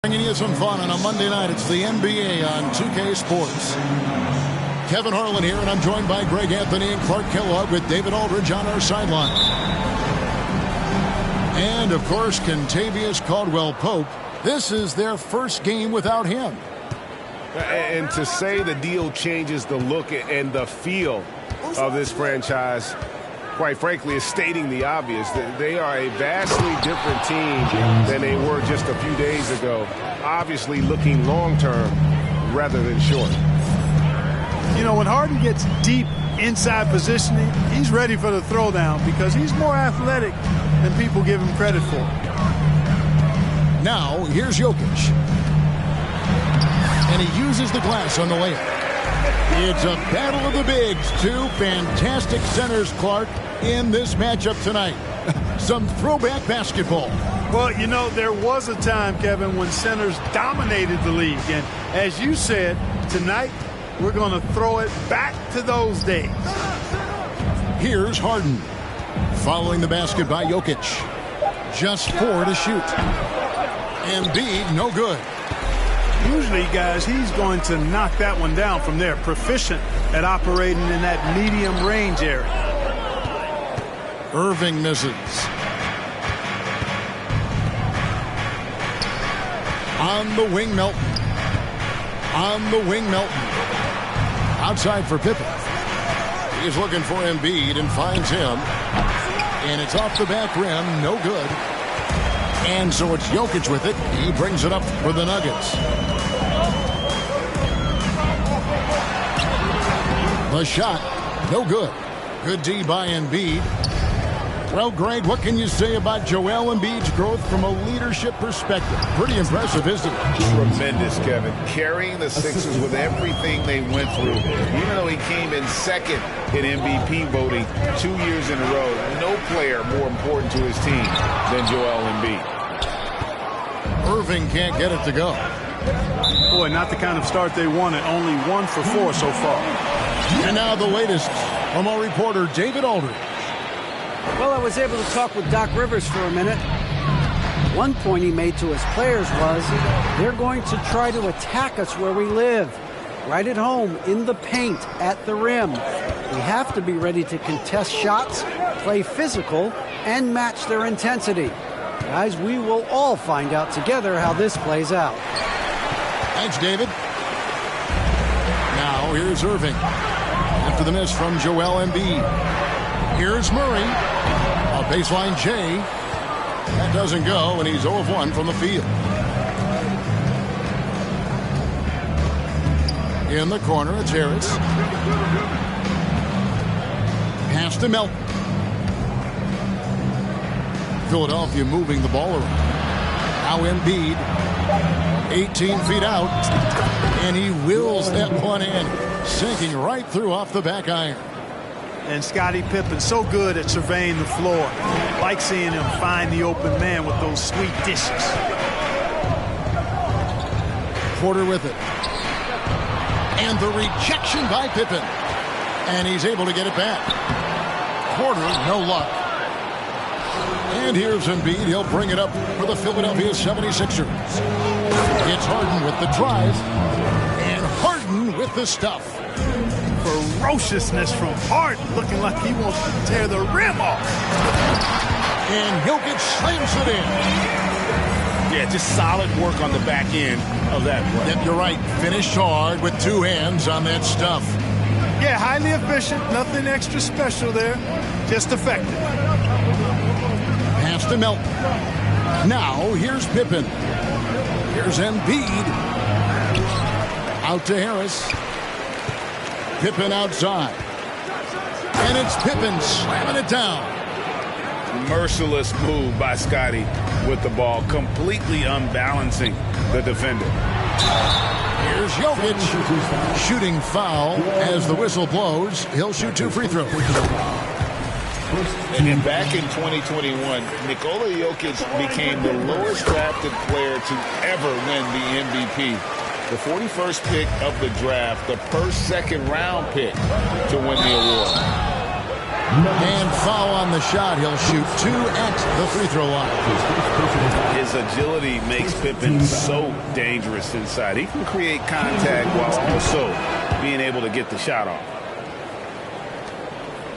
Bringing you some fun on a Monday night. It's the NBA on 2K Sports. Kevin Harlan here, and I'm joined by Greg Anthony and Clark Kellogg with David Aldridge on our sideline. And, of course, Kentavious Caldwell-Pope. This is their first game without him. And to say the deal changes the look and the feel of this franchise, quite frankly, is stating the obvious. They are a vastly different team than they were just a few days ago. Obviously looking long-term rather than short. You know, when Harden gets deep inside positioning, he's ready for the throwdown because he's more athletic than people give him credit for. Now, here's Jokic. And he uses the glass on the layup. It's a battle of the bigs. Two fantastic centers, Clark, in this matchup tonight. Some throwback basketball. Well, you know, there was a time, Kevin, when centers dominated the league. And as you said, tonight we're going to throw it back to those days. Here's Harden. Following the basket by Jokic. Just 4 to shoot. Embiid, no good. Usually, guys, he's going to knock that one down from there. Proficient at operating in that medium range area. Irving misses. On the wing, Melton. On the wing, Melton. Outside for Pippen. He's looking for Embiid and finds him. And it's off the back rim. No good. And so it's Jokic with it. He brings it up for the Nuggets. The shot, no good. Good D by Embiid. Well, Greg, what can you say about Joel Embiid's growth from a leadership perspective? Pretty impressive, isn't it? Tremendous, Kevin. Carrying the Sixers with everything they went through. Even though he came in second in MVP voting 2 years in a row, no player more important to his team than Joel Embiid. Irving can't get it to go. Boy, not the kind of start they wanted. Only 1 for 4 so far. And now the latest from our reporter, David Aldridge. Well, I was able to talk with Doc Rivers for a minute. One point he made to his players was, they're going to try to attack us where we live. Right at home, in the paint, at the rim. We have to be ready to contest shots, play physical, and match their intensity. Guys, we will all find out together how this plays out. Thanks, David. Now, here's Irving. After the miss from Joel Embiid. Here's Murray. A baseline J. That doesn't go, and he's 0 of 1 from the field. In the corner, it's Harris. Pass to Melton. Philadelphia moving the ball around. Now Embiid. 18 feet out. And he wills that one in. Sinking right through off the back iron. And Scottie Pippen so good at surveying the floor. Like seeing him find the open man with those sweet dishes. Porter with it. And the rejection by Pippen. And he's able to get it back. Porter, no luck. And here's Embiid. He'll bring it up for the Philadelphia 76ers. It's Harden with the drive. And Harden with the stuff. Ferociousness from Harden, looking like he wants to tear the rim off. And Jokic slams it in. Yeah, just solid work on the back end of that play. Yep, you're right. Finished hard with 2 hands on that stuff. Yeah, highly efficient. Nothing extra special there. Just effective. Pass to Melton. Now, here's Pippen. Here's Embiid. Out to Harris. Pippen outside. And it's Pippen slamming it down. Merciless move by Scottie with the ball, completely unbalancing the defender. Here's Jokic. Shooting foul as the whistle blows. He'll shoot 2 free throws. And back in 2021, Nikola Jokic became the lowest drafted player to ever win the MVP. The 41st pick of the draft, the first second-round pick to win the award. And foul on the shot. He'll shoot 2 at the free throw line. His agility makes Pippen so dangerous inside. He can create contact while also being able to get the shot off.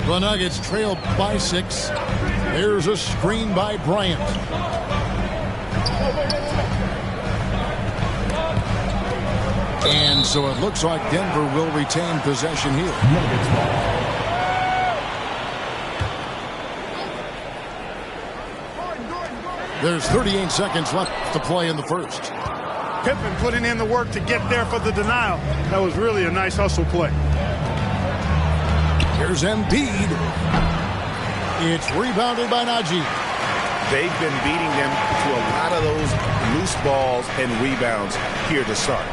The Nuggets trail by 6. There's a screen by Bryant. And so it looks like Denver will retain possession here. There's 38 seconds left to play in the first. Pippen putting in the work to get there for the denial. That was really a nice hustle play. Here's Embiid. It's rebounded by Najee. They've been beating them to a lot of those loose balls and rebounds here to start.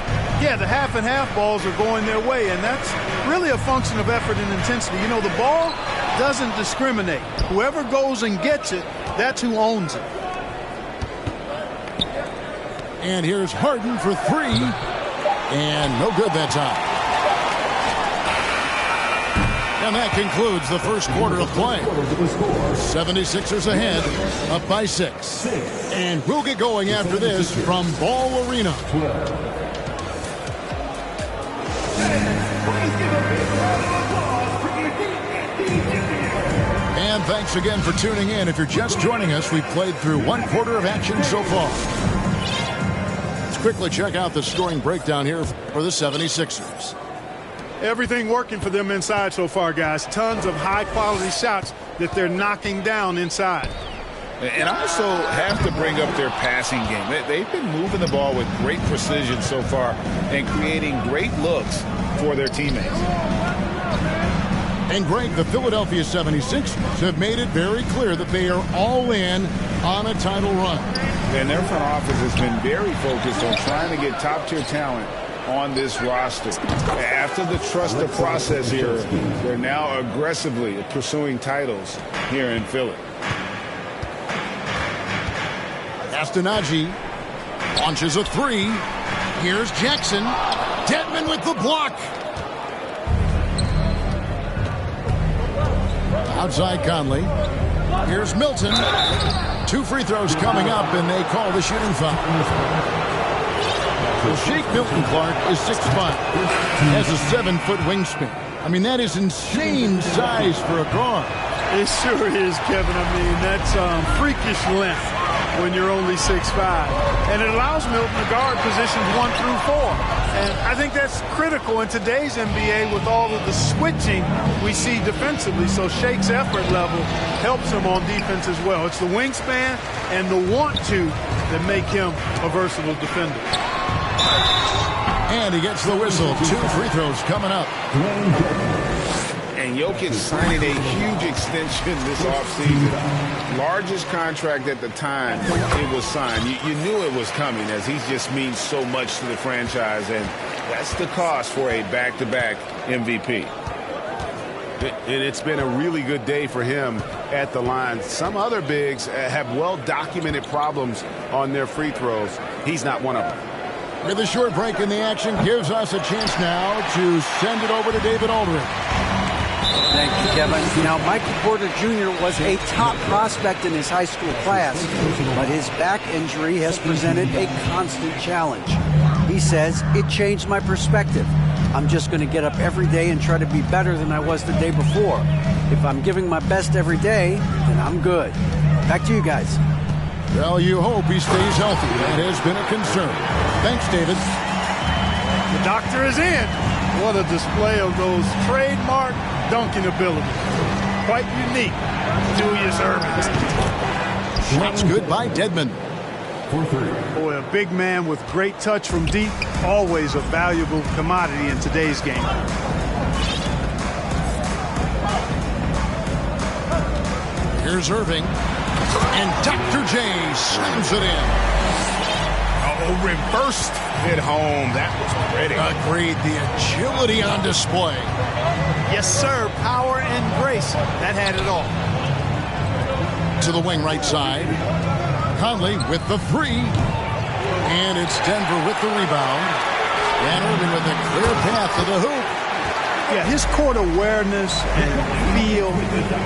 Yeah, the half and half balls are going their way, and that's really a function of effort and intensity. You know, the ball doesn't discriminate. Whoever goes and gets it, that's who owns it. And here's Harden for 3. And no good that time. And that concludes the first quarter of play. 76ers ahead, up by 6. And we'll get going after this from Ball Arena. And thanks again for tuning in. If you're just joining us, we've played through 1 quarter of action so far. Let's quickly check out the scoring breakdown here for the 76ers. Everything working for them inside so far, guys. Tons of high-quality shots that they're knocking down inside. And I also have to bring up their passing game. They've been moving the ball with great precision so far and creating great looks for their teammates. And Greg, the Philadelphia 76ers have made it very clear that they are all in on a title run. And their front office has been very focused on trying to get top-tier talent on this roster. After the trust the process here, they're now aggressively pursuing titles here in Philly. Najee launches a 3. Here's Jackson. Dedmon with the block. Outside Conley. Here's Milton. 2 free throws coming up, and they call the shooting foul. Well, Shake Milton Clark is 6'5", has a 7-foot wingspan. I mean, that is insane size for a guard. It sure is, Kevin. I mean, that's freakish length when you're only 6'5". And it allows Milton to guard positions 1 through 4. And I think that's critical in today's NBA with all of the switching we see defensively. So Shake's effort level helps him on defense as well. It's the wingspan and the want-to that make him a versatile defender. And he gets the whistle. 2 free throws coming up. And Jokic signing a huge extension this offseason. Largest contract at the time it was signed. You knew it was coming as he just means so much to the franchise. And that's the cost for a back-to-back MVP. It's been a really good day for him at the line. Some other bigs have well-documented problems on their free throws. He's not one of them. With a short break in the action gives us a chance now to send it over to David Aldridge. Thank you, Kevin. Now, Michael Porter Jr. was a top prospect in his high school class, but his back injury has presented a constant challenge. He says, it changed my perspective. I'm just going to get up every day and try to be better than I was the day before. If I'm giving my best every day, then I'm good. Back to you guys. Well, you hope he stays healthy. That has been a concern. Thanks, David. The doctor is in. What a display of those trademark dunking abilities. Quite unique. Julius Erving. Shots good by Dedmon. Boy, a big man with great touch from deep, always a valuable commodity in today's game. Here's Irving. And Dr. J slams it in. Oh, reversed it home. That was pretty. Agreed. The agility on display. Yes, sir. Power and grace. That had it all. To the wing right side. Conley with the three. And it's Denver with the rebound. And Irving with a clear path to the hoop. Yeah, his court awareness and feel.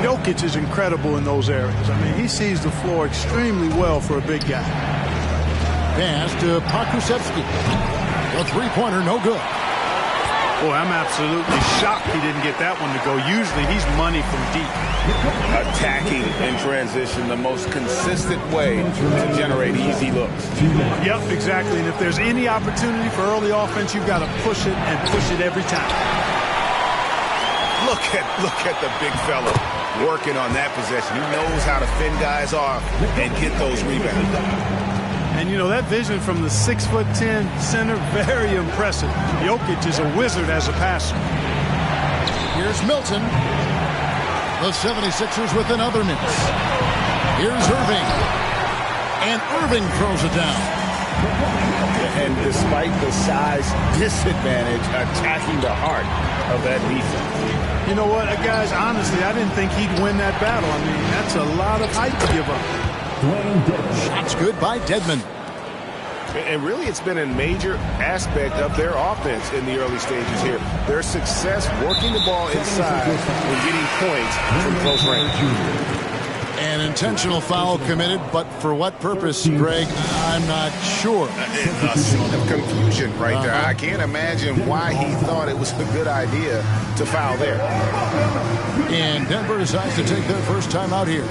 Jokic is incredible in those areas. I mean, he sees the floor extremely well for a big guy. Pass to Pokusevski. The three-pointer, no good. Boy, I'm absolutely shocked he didn't get that one to go. Usually he's money from deep. Attacking in transition, the most consistent way to generate easy looks. Yep, exactly. And if there's any opportunity for early offense, you've got to push it and push it every time. Look at the big fella working on that possession. He knows how to fend guys off and get those rebounds. And, you know, that vision from the 6'10" center, very impressive. Jokic is a wizard as a passer. Here's Milton. The 76ers with another miss. Here's Irving. And Irving throws it down. And despite the size disadvantage, attacking the heart of that defense. You know what, guys, honestly, I didn't think he'd win that battle. I mean, that's a lot of height to give up. Shots good by Dedmon. And really, it's been a major aspect of their offense in the early stages here. Their success working the ball inside and getting points from close range. An intentional foul committed, but for what purpose, Greg? I'm not sure. A scene of confusion right there. I can't imagine why he thought it was a good idea to foul there. And Denver decides to take their first time out here.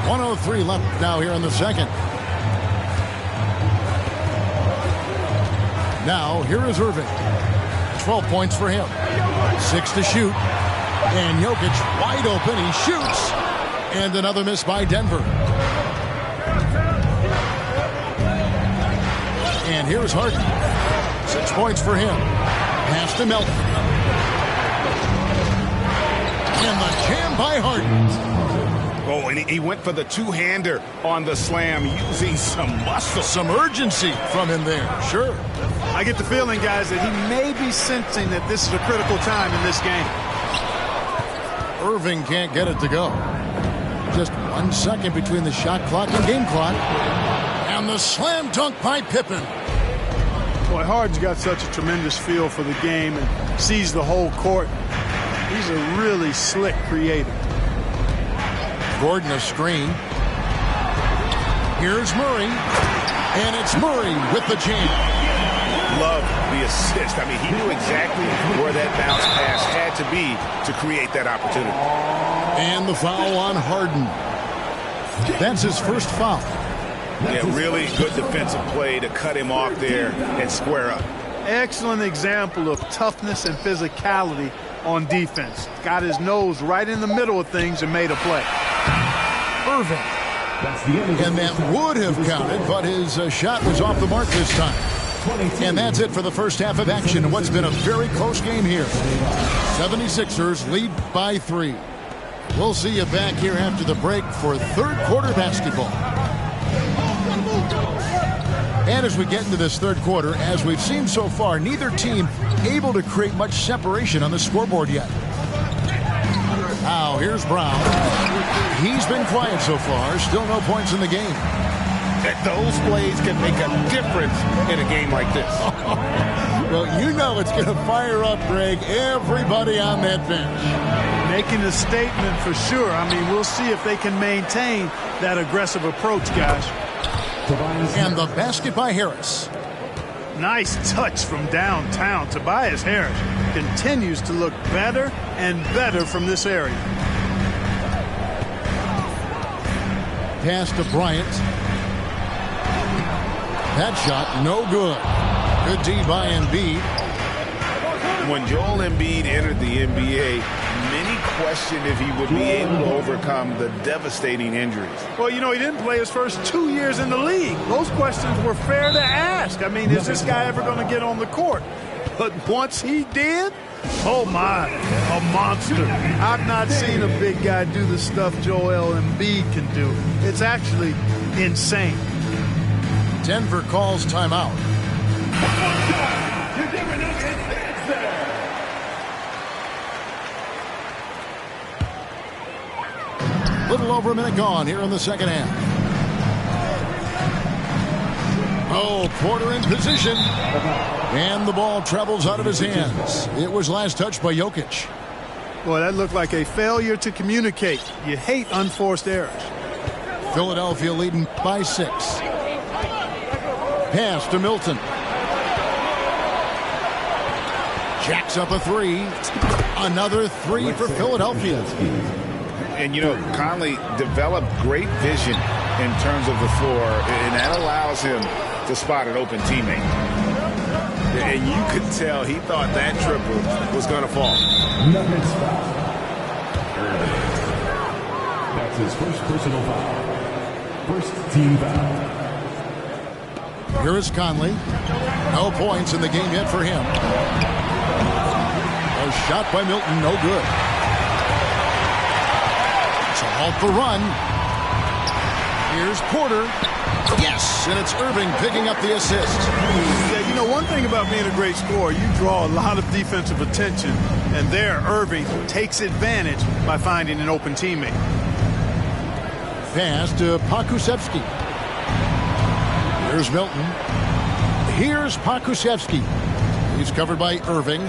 .103 left now here in the second. Now, here is Irving. 12 points for him. 6 to shoot. And Jokic wide open. He shoots. And another miss by Denver. And here's Harden. 6 points for him. Pass to Melton. And the jam by Harden. Oh, and he went for the two-hander on the slam, using some muscle. Some urgency from him there, sure. I get the feeling, guys, that he may be sensing that this is a critical time in this game. Irving can't get it to go. Just 1 second between the shot clock and game clock. And the slam dunk by Pippen. Boy, Harden's got such a tremendous feel for the game and sees the whole court. He's a really slick creator. Gordon a screen. Here's Murray. And it's Murray with the jam. Love the assist. I mean, he knew exactly where that bounce pass had to be to create that opportunity. And the foul on Harden. That's his first foul. Yeah, really good defensive play to cut him off there and square up. Excellent example of toughness and physicality on defense. Got his nose right in the middle of things and made a play. Irving. And that would have counted, but his shot was off the mark this time. And that's it for the first half of action in what's been a very close game here. 76ers lead by 3. We'll see you back here after the break for third quarter basketball. And as we get into this third quarter, as we've seen so far, neither team able to create much separation on the scoreboard yet. Now, here's Brown. He's been quiet so far. Still no points in the game. Those plays can make a difference in a game like this. Well, you know it's going to fire up, Greg, everybody on that bench. Making a statement for sure. I mean, we'll see if they can maintain that aggressive approach, guys. And the basket by Harris. Nice touch from downtown. Tobias Harris continues to look better and better from this area. Pass to Bryant. That shot, no good. Good D by Embiid. When Joel Embiid entered the NBA, many questioned if he would be able to overcome the devastating injuries. Well, you know, he didn't play his first 2 years in the league. Those questions were fair to ask. I mean, is this guy ever going to get on the court? But once he did, oh my, a monster. I've not seen a big guy do the stuff Joel Embiid can do. It's actually insane. Denver calls timeout. Little over a minute gone here in the second half. Oh, Porter in position. And the ball travels out of his hands. It was last touched by Jokic. Boy, that looked like a failure to communicate. You hate unforced errors. Philadelphia leading by 6. Pass to Milton. Jacks up a 3. Another 3 for Philadelphia. And, you know, Conley developed great vision in terms of the floor, and that allows him to spot an open teammate. And you could tell he thought that triple was going to fall. That's his first personal foul. First team foul. Here is Conley. No points in the game yet for him. A shot by Milton, no good. It's a halt the run. Here's Porter. Yes, and it's Irving picking up the assist. Yeah, you know, one thing about being a great scorer, you draw a lot of defensive attention, and there Irving takes advantage by finding an open teammate. Pass to Pokusevski. Here's Milton. Here's Pokusevski. He's covered by Irving.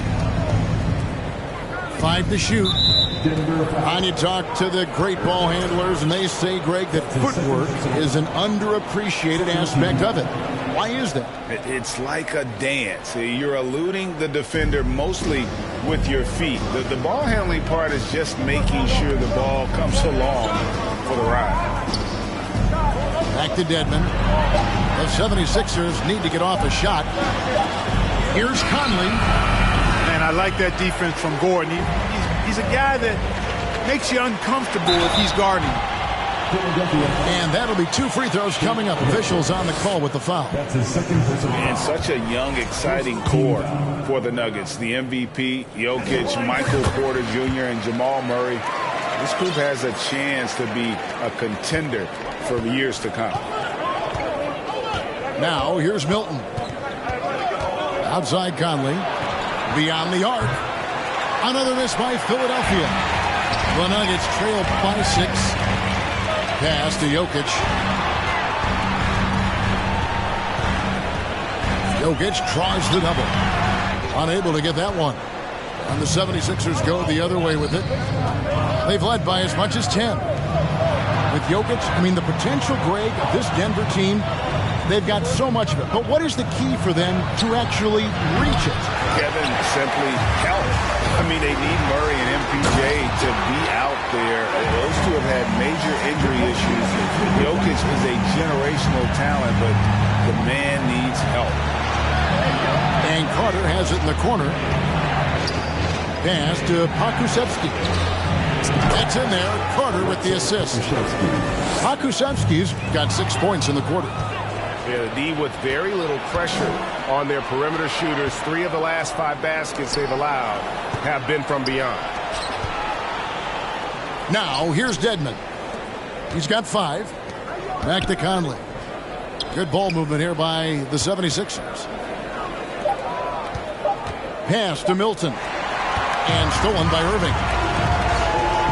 5 to shoot. And you talk to the great ball handlers, and they say, Greg, that footwork is an underappreciated aspect of it. Why is that? It's like a dance. You're eluding the defender mostly with your feet. The ball handling part is just making sure the ball comes along for the ride. Back to Dedmon. The 76ers need to get off a shot. Here's Conley. Man, I like that defense from Gordon. He's a guy that makes you uncomfortable if he's guarding. And that'll be 2 free throws coming up. Officials on the call with the foul. That's his second personal foul. And such a young, exciting core for the Nuggets. The MVP, Jokic, Michael Porter Jr., and Jamal Murray. This group has a chance to be a contender for years to come. Now, here's Milton. Outside Conley. Beyond the arc. Another miss by Philadelphia. The Nuggets trail by 6. Pass to Jokic. Jokic tries the double. Unable to get that one. And the 76ers go the other way with it. They've led by as much as 10. With Jokic, I mean, the potential, Greg, of this Denver team, they've got so much of it. But what is the key for them to actually reach it? Kevin, simply help. I mean, they need Murray and MPJ to be out there. Those two have had major injury issues. Jokic is a generational talent, but the man needs help. And Carter has it in the corner. Pass to Pokusevski. That's in there. Carter with the assist. Pokusevski's got 6 points in the quarter. Yeah, the D with very little pressure on their perimeter shooters. 3 of the last 5 baskets they've allowed have been from beyond. Now, here's Dedmon. He's got 5. Back to Conley. Good ball movement here by the 76ers. Pass to Milton. And stolen by Irving.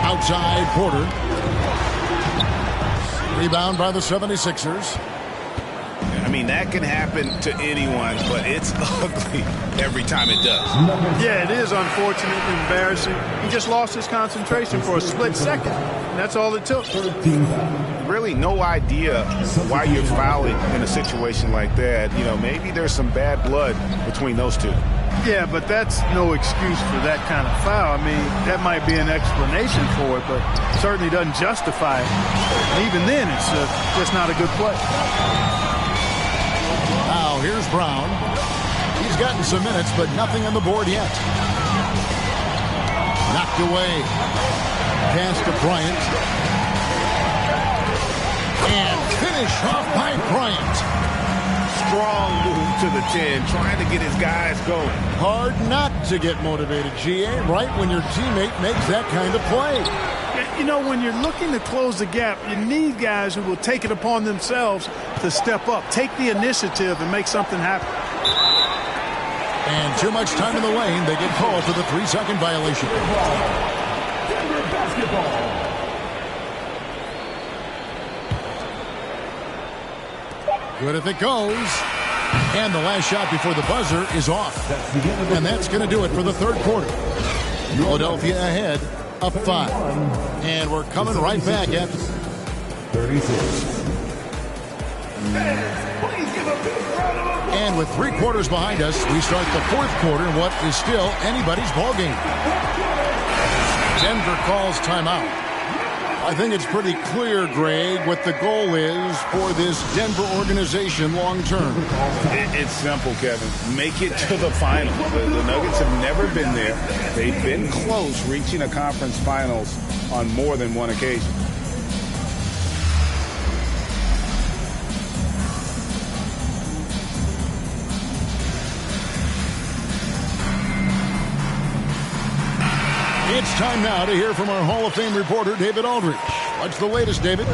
Outside Porter. Rebound by the 76ers. I mean, that can happen to anyone, but it's ugly every time it does. Yeah, it is unfortunate and embarrassing. He just lost his concentration for a split second, and that's all it took. Really no idea why you're fouling in a situation like that. You know, maybe there's some bad blood between those two. Yeah, but that's no excuse for that kind of foul. I mean, that might be an explanation for it, but certainly doesn't justify it. And even then, it's just not a good play. Now, here's Brown. He's gotten some minutes, but nothing on the board yet. Knocked away. pass to Bryant. And finish off by Bryant. Strong move to the 10, trying to get his guys going. Hard not to get motivated, GA, right when your teammate makes that kind of play. You know, when you're looking to close the gap, you need guys who will take it upon themselves to step up, take the initiative, and make something happen. And too much time in the lane. They get called for the 3-second violation. Denver basketball. Good if it goes. And the last shot before the buzzer is off. And that's going to do it for the third quarter. Philadelphia ahead, up 5. And we're coming right back at 36. And with 3 quarters behind us, we start the fourth quarter in what is still anybody's ballgame. Denver calls timeout. I think it's pretty clear, Greg, what the goal is for this Denver organization long term. It's simple, Kevin. Make it to the finals. The Nuggets have never been there. They've been close reaching a conference finals on more than one occasion. It's time now to hear from our Hall of Fame reporter, David Aldridge. What's the latest, David?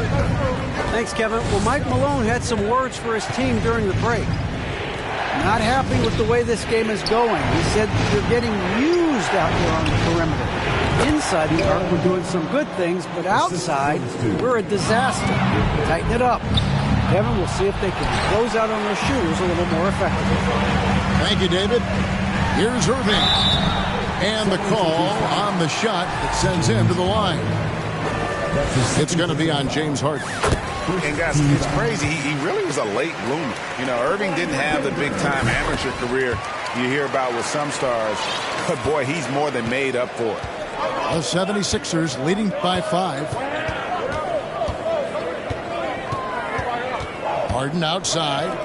Thanks, Kevin. Well, Mike Malone had some words for his team during the break. Not happy with the way this game is going. He said you're getting used out there on the perimeter. Inside the arc, we're doing some good things, but outside, we're a disaster. Tighten it up. Kevin, we'll see if they can close out on their shooters a little more effectively. Thank you, David. Here's Irving. And the call on the shot that sends him to the line. It's going to be on James Harden. And guys, it's crazy. He really was a late bloomer. You know, Irving didn't have the big-time amateur career you hear about with some stars. But, boy, he's more than made up for it. The 76ers leading by 5. Harden outside.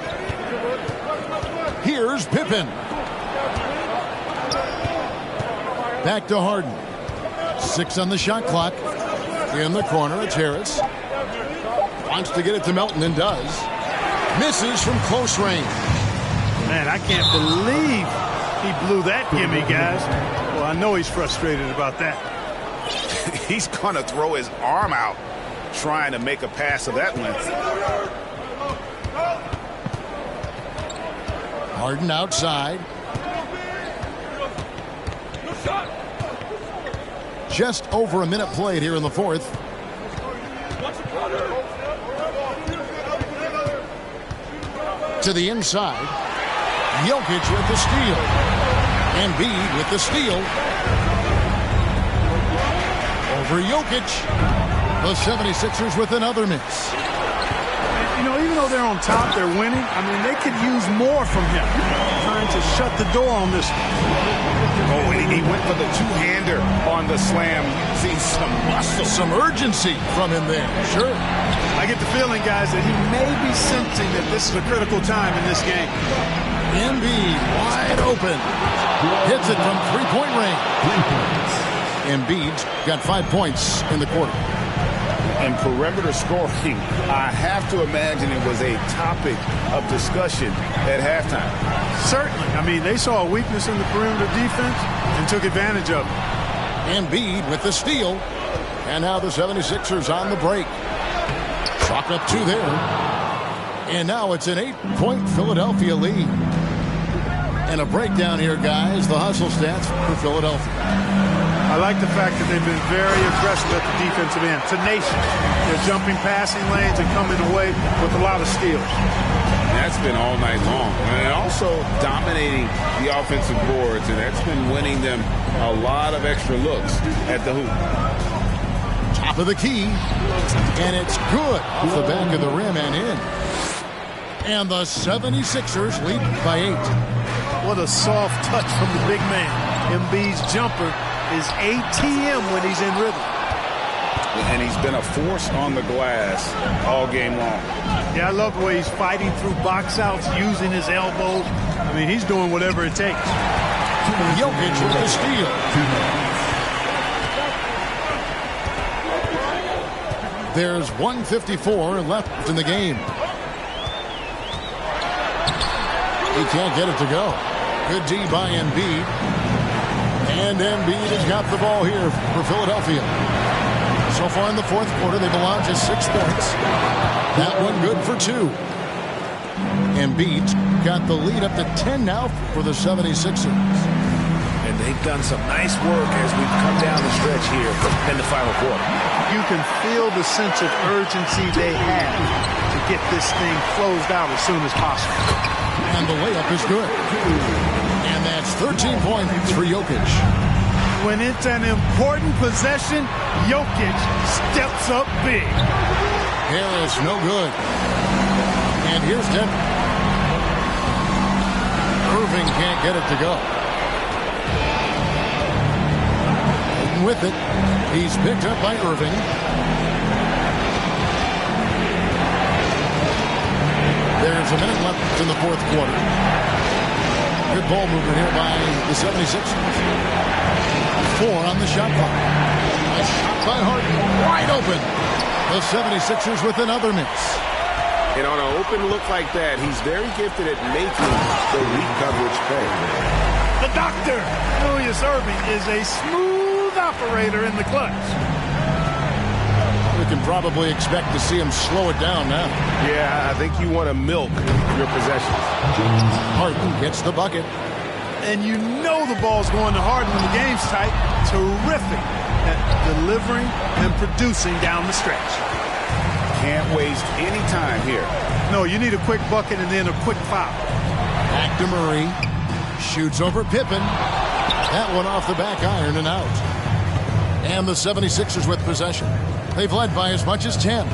Here's Pippen. Back to Harden. 6 on the shot clock. In the corner, it's Harris. Wants to get it to Melton and does. Misses from close range. Man, I can't believe he blew that gimme, guys. Well, I know he's frustrated about that. He's going to throw his arm out trying to make a pass of that length. Harden outside. Just over a minute played here in the fourth. To the inside. Jokic with the steal. Embiid with the steal. Over Jokic. The 76ers with another miss. You know, even though they're on top, they're winning. I mean, they could use more from him. Trying to shut the door on this one. Oh, and he went for the two-hander on the slam, using some muscle. Some urgency from him there. Sure. I get the feeling, guys, that he may be sensing that this is a critical time in this game. Embiid wide open. Hits it from three-point range. Embiid's got 5 points in the quarter. And perimeter scoring, I have to imagine it was a topic of discussion at halftime. Certainly. I mean, they saw a weakness in the perimeter defense and took advantage of it. Embiid with the steal. And now the 76ers on the break. Chalk up 2 there. And now it's an 8-point Philadelphia lead. And a breakdown here, guys. The hustle stats for Philadelphia. I like the fact that they've been very aggressive at the defensive end. Tenacious. They're jumping passing lanes and coming away with a lot of steals. That's been all night long. And also dominating the offensive boards. And that's been winning them a lot of extra looks at the hoop. Top of the key. And it's good off the back of the rim and in. And the 76ers lead by 8. What a soft touch from the big man. Embiid's jumper is ATM when he's in rhythm. And he's been a force on the glass all game long. Yeah, I love the way he's fighting through box outs, using his elbows. I mean, he's doing whatever it takes. Jokic with the steal. There's 1:54 left in the game. He can't get it to go. Good D by Embiid. And Embiid has got the ball here for Philadelphia. So far in the fourth quarter, they've allowed just 6 points. That one good for 2. Embiid's got the lead up to 10 now for the 76ers. And they've done some nice work as we've come down the stretch here in the final quarter. You can feel the sense of urgency they have to get this thing closed out as soon as possible. And the layup is good. And that's 13 points for Jokic. When it's an important possession, Jokic steps up big. Harris, no good. And here's Denver. Irving can't get it to go. And with it, he's picked up by Irving. There's a minute left in the fourth quarter. Good ball movement here by the 76ers. 4 on the shot clock. A shot by Harden, wide open. The 76ers with another miss. And on an open look like that, he's very gifted at making the weak coverage pay. The doctor, Julius Irving, is a smooth operator in the clutch. We can probably expect to see him slow it down now. Yeah, I think you want to milk your possessions. Harden gets the bucket. And you know the ball's going to Harden when the game's tight. Terrific at delivering and producing down the stretch. Can't waste any time here. No, you need a quick bucket and then a quick foul. Back to Murray. Shoots over Pippen. That one off the back iron and out. And the 76ers with possession. They've led by as much as 10.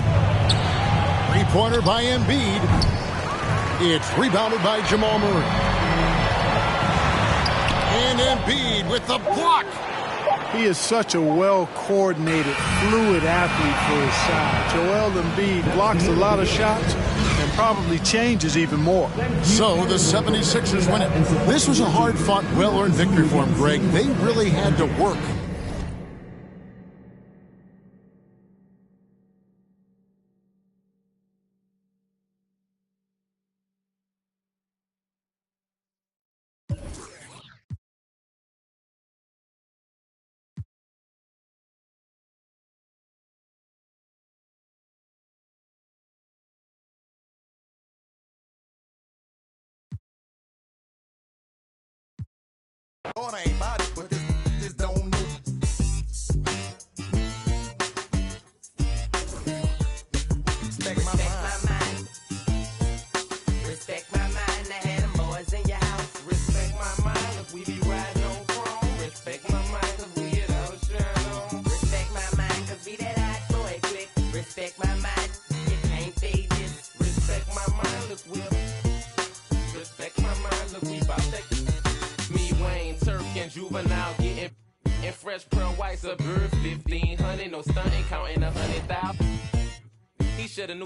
Three-pointer by Embiid. It's rebounded by Jamal Murray. And Embiid with the block. He is such a well-coordinated, fluid athlete for his size. Joel Embiid blocks a lot of shots and probably changes even more. So the 76ers win it. This was a hard-fought, well-earned victory for them, Greg. They really had to work. Juvenile getting and fresh pearl whites of bird 1500, no stunting, counting 100,000. He shoulda knew